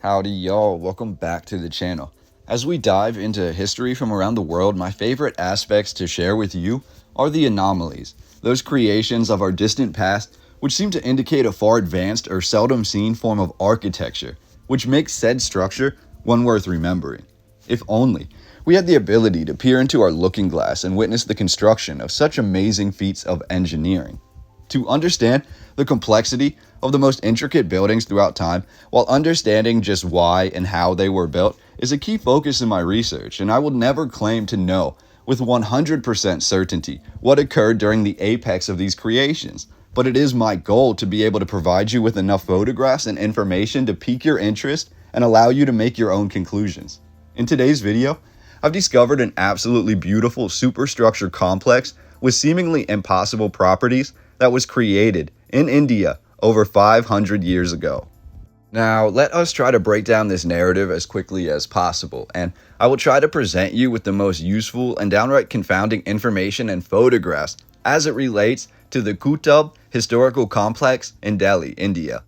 Howdy y'all, welcome back to the channel. As we dive into history from around the world, my favorite aspects to share with you are the anomalies, those creations of our distant past which seem to indicate a far advanced or seldom seen form of architecture, which makes said structure one worth remembering. If only we had the ability to peer into our looking glass and witness the construction of such amazing feats of engineering. To understand the complexity of the most intricate buildings throughout time, while understanding just why and how they were built, is a key focus in my research, and I will never claim to know with 100% certainty what occurred during the apex of these creations. But it is my goal to be able to provide you with enough photographs and information to pique your interest and allow you to make your own conclusions. In today's video, I've discovered an absolutely beautiful superstructure complex with seemingly impossible properties that was created in India over 500 years ago. Now, let us try to break down this narrative as quickly as possible, and I will try to present you with the most useful and downright confounding information and photographs as it relates to the Qutb Historical Complex in Delhi, India.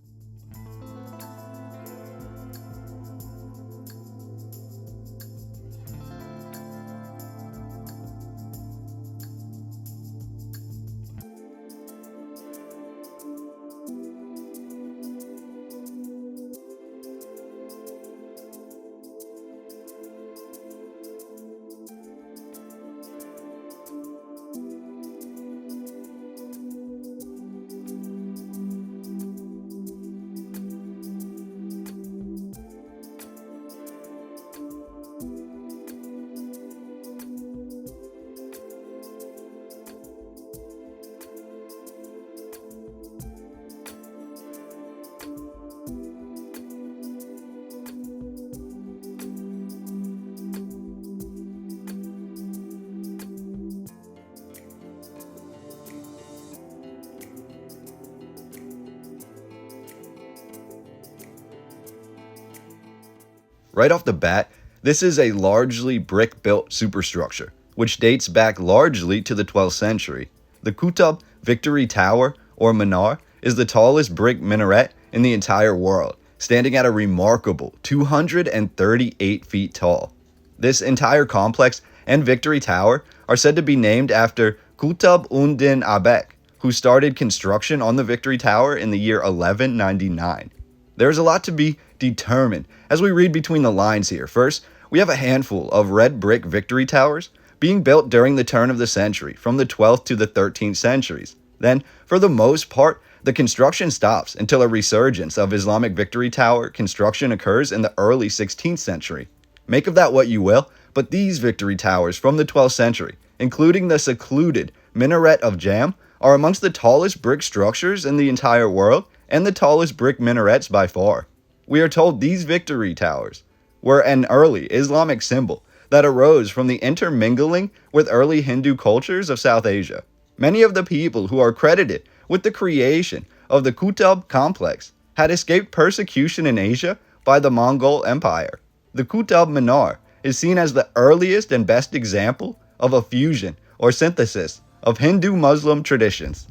Right off the bat, this is a largely brick-built superstructure, which dates back largely to the 12th century. The Qutb Victory Tower, or Minar, is the tallest brick minaret in the entire world, standing at a remarkable 238 feet tall. This entire complex and Victory Tower are said to be named after Qutb ud-Din Aibak, who started construction on the Victory Tower in the year 1199. There's a lot to be determined as we read between the lines here. First, we have a handful of red brick victory towers being built during the turn of the century, from the 12th to the 13th centuries. Then, for the most part, the construction stops until a resurgence of Islamic victory tower construction occurs in the early 16th century. Make of that what you will, but these victory towers from the 12th century, including the secluded Minaret of Jam, are amongst the tallest brick structures in the entire world and the tallest brick minarets by far. We are told these victory towers were an early Islamic symbol that arose from the intermingling with early Hindu cultures of South Asia. Many of the people who are credited with the creation of the Qutb complex had escaped persecution in Asia by the Mongol Empire. The Qutb Minar is seen as the earliest and best example of a fusion or synthesis of Hindu-Muslim traditions.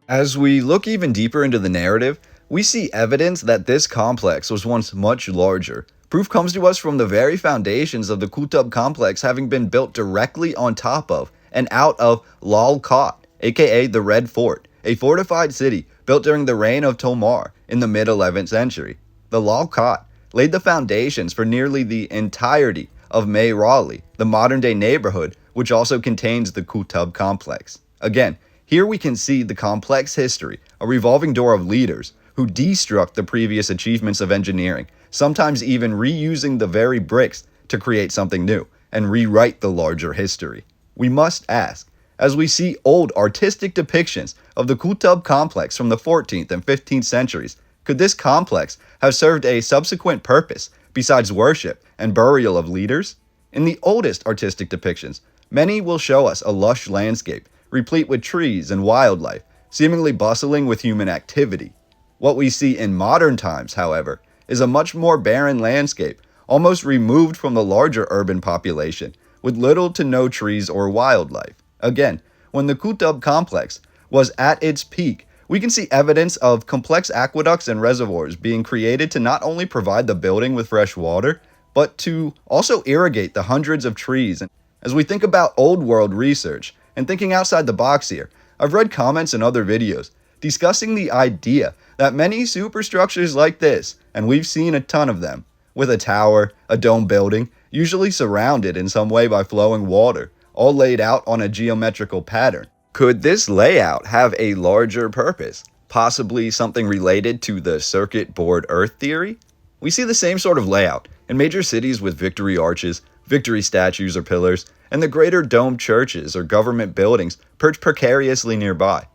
As we look even deeper into the narrative, we see evidence that this complex was once much larger. Proof comes to us from the very foundations of the Qutub complex having been built directly on top of and out of Lal Kot, aka the Red Fort, a fortified city built during the reign of Tomar in the mid-11th century. The Lal Kot laid the foundations for nearly the entirety of May Raleigh, the modern-day neighborhood which also contains the Qutub complex. Again, here we can see the complex history, a revolving door of leaders who destruct the previous achievements of engineering, sometimes even reusing the very bricks to create something new and rewrite the larger history. We must ask, as we see old artistic depictions of the Qutub complex from the 14th and 15th centuries, could this complex have served a subsequent purpose besides worship and burial of leaders? In the oldest artistic depictions, many will show us a lush landscape, replete with trees and wildlife, seemingly bustling with human activity. What we see in modern times, however, is a much more barren landscape, almost removed from the larger urban population, with little to no trees or wildlife. Again, when the Qutub complex was at its peak, we can see evidence of complex aqueducts and reservoirs being created to not only provide the building with fresh water, but to also irrigate the hundreds of trees. And as we think about old world research and thinking outside the box here, I've read comments in other videos discussing the idea that many superstructures like this, and we've seen a ton of them, with a tower, a dome building, usually surrounded in some way by flowing water, all laid out on a geometrical pattern. Could this layout have a larger purpose? Possibly something related to the circuit board earth theory? We see the same sort of layout in major cities with victory arches, victory statues or pillars, and the greater domed churches or government buildings perched precariously nearby.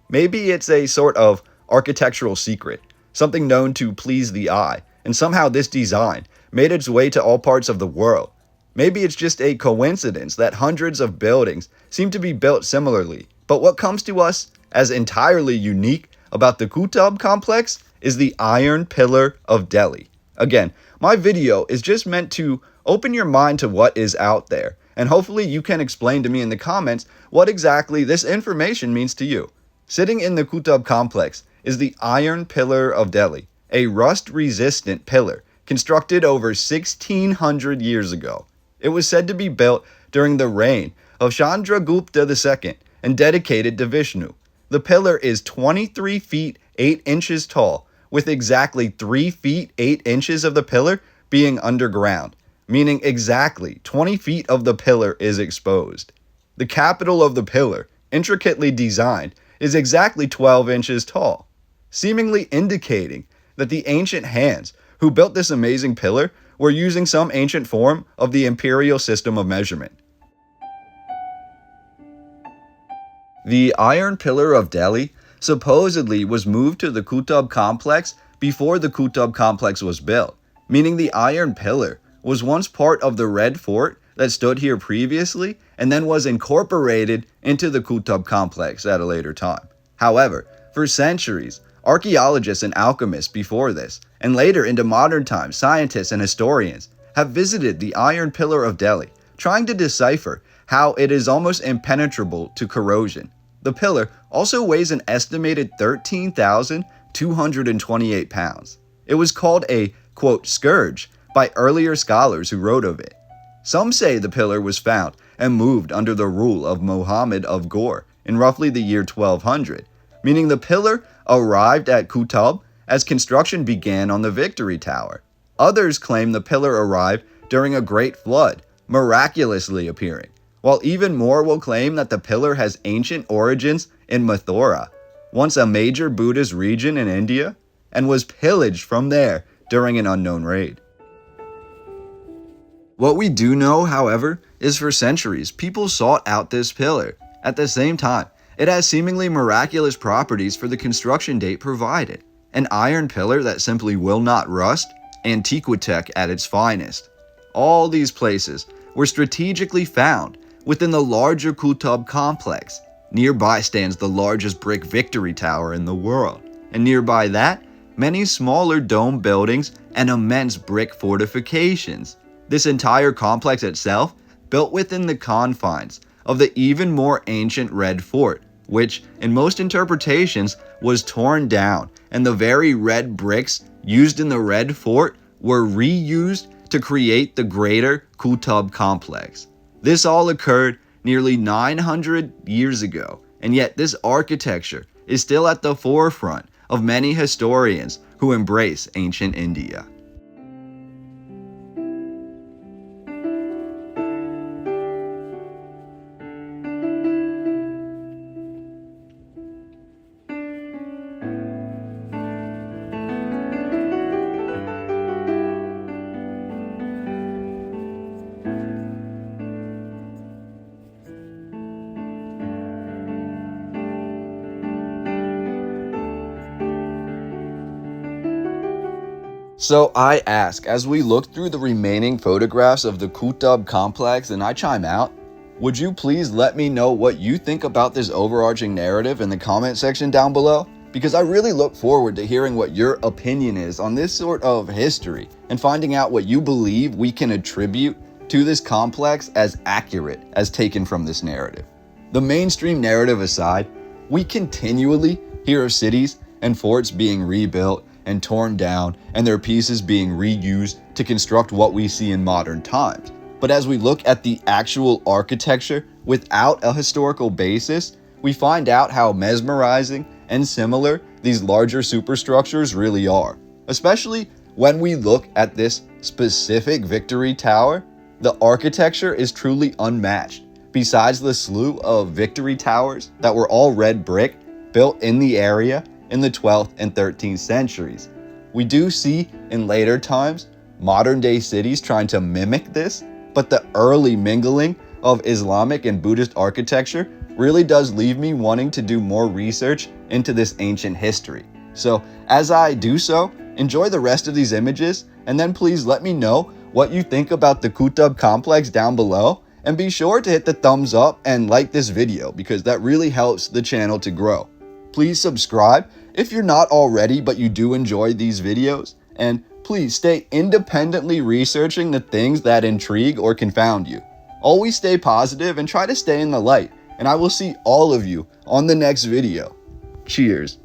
Maybe it's a sort of architectural secret, something known to please the eye, and somehow this design made its way to all parts of the world. Maybe it's just a coincidence that hundreds of buildings seem to be built similarly, but what comes to us as entirely unique about the Qutub complex is the Iron Pillar of Delhi. Again, my video is just meant to open your mind to what is out there, and hopefully you can explain to me in the comments what exactly this information means to you. Sitting in the Qutub complex is the Iron Pillar of Delhi, a rust-resistant pillar constructed over 1600 years ago. It was said to be built during the reign of Chandragupta II and dedicated to Vishnu. The pillar is 23 feet 8 inches tall, with exactly 3 feet 8 inches of the pillar being underground, meaning exactly 20 feet of the pillar is exposed. The capital of the pillar, intricately designed, is exactly 12 inches tall, seemingly indicating that the ancient hands who built this amazing pillar were using some ancient form of the imperial system of measurement. The Iron Pillar of Delhi supposedly was moved to the Qutub complex before the Qutub complex was built, meaning the Iron Pillar was once part of the Red Fort that stood here previously and then was incorporated into the Qutub complex at a later time. However, for centuries, archaeologists and alchemists before this, and later into modern times, scientists and historians, have visited the Iron Pillar of Delhi, trying to decipher how it is almost impenetrable to corrosion. The pillar also weighs an estimated 13,228 pounds. It was called a, quote, scourge by earlier scholars who wrote of it. Some say the pillar was found and moved under the rule of Muhammad of Ghor in roughly the year 1200, meaning the pillar arrived at Qutub as construction began on the Victory Tower. Others claim the pillar arrived during a great flood, miraculously appearing, while even more will claim that the pillar has ancient origins in Mathura, once a major Buddhist region in India, and was pillaged from there during an unknown raid. What we do know, however, is for centuries people sought out this pillar. At the same time, it has seemingly miraculous properties for the construction date provided. An iron pillar that simply will not rust, Antiquitech at its finest. All these places were strategically found within the larger Qutub complex. Nearby stands the largest brick victory tower in the world, and nearby that, many smaller dome buildings and immense brick fortifications. This entire complex itself built within the confines of the even more ancient Red Fort, which in most interpretations was torn down, and the very red bricks used in the Red Fort were reused to create the greater Qutb complex. This all occurred nearly 900 years ago, and yet this architecture is still at the forefront of many historians who embrace ancient India. So I ask, as we look through the remaining photographs of the Qutb complex and I chime out, would you please let me know what you think about this overarching narrative in the comment section down below? Because I really look forward to hearing what your opinion is on this sort of history and finding out what you believe we can attribute to this complex as accurate as taken from this narrative. The mainstream narrative aside, we continually hear of cities and forts being rebuilt and torn down, and their pieces being reused to construct what we see in modern times. But as we look at the actual architecture without a historical basis, we find out how mesmerizing and similar these larger superstructures really are. Especially when we look at this specific Victory Tower, the architecture is truly unmatched. Besides the slew of Victory Towers that were all red brick built in the area in the 12th and 13th centuries. We do see in later times modern day cities trying to mimic this, but the early mingling of Islamic and Buddhist architecture really does leave me wanting to do more research into this ancient history. So as I do so, enjoy the rest of these images, and then please let me know what you think about the Qutb complex down below, and be sure to hit the thumbs up and like this video because that really helps the channel to grow. Please subscribe if you're not already, but you do enjoy these videos, and please stay independently researching the things that intrigue or confound you. Always stay positive and try to stay in the light, and I will see all of you on the next video. Cheers.